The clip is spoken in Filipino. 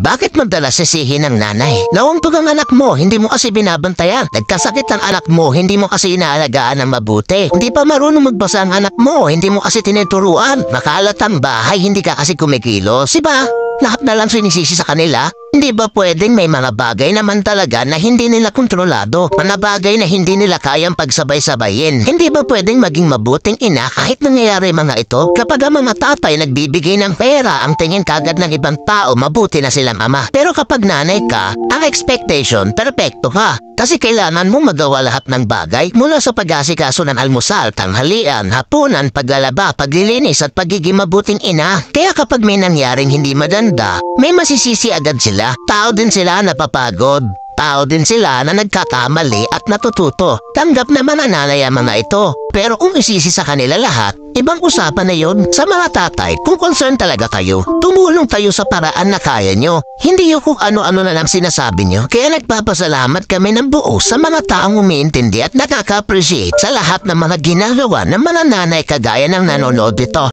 Bakit madalas sisihin ng nanay? Naumpog ang anak mo, hindi mo kasi binabantayan. Nagkasakit ang anak mo, hindi mo kasi inaalagaan ng mabuti. Hindi pa marunong magbasa ang anak mo, hindi mo kasi tinuturuan. Makalat ang bahay, hindi ka kasi kumikilos. Diba? Lahat na lang sinisisi sa kanila. Hindi ba pwedeng may mga bagay naman talaga na hindi nila kontrolado? Mga bagay na hindi nila kayang pagsabay-sabayin. Hindi ba pwedeng maging mabuting ina kahit nangyayari mga ito? Kapag ang mga tatay nagbibigay ng pera, ang tingin kagad ng ibang tao, mabuti na silang ama. Pero kapag nanay ka, ang expectation, perpekto ka. Kasi kailangan mo magawa lahat ng bagay mula sa pag-asikaso ng almusal, tanghalian, hapunan, paglalaba, paglilinis at pagiging mabuting ina. Kaya kapag may nangyaring hindi maganda, may masisisi agad sila. Tao din sila napapagod. Tao din sila na nagkakamali at natututo. Tanggap naman ang nanay ang mga ito. Pero kung isisi sa kanila lahat, ibang usapan na yun. Sa mga tatay, kung concern talaga kayo, tumulong tayo sa paraan na kaya nyo. Hindi yung kung ano-ano na lang sinasabi nyo. Kaya nagpapasalamat kami ng buo sa mga taong umiintindi at nakaka-appreciate sa lahat ng mga ginagawa ng mga nanay kagaya ng nanonood dito.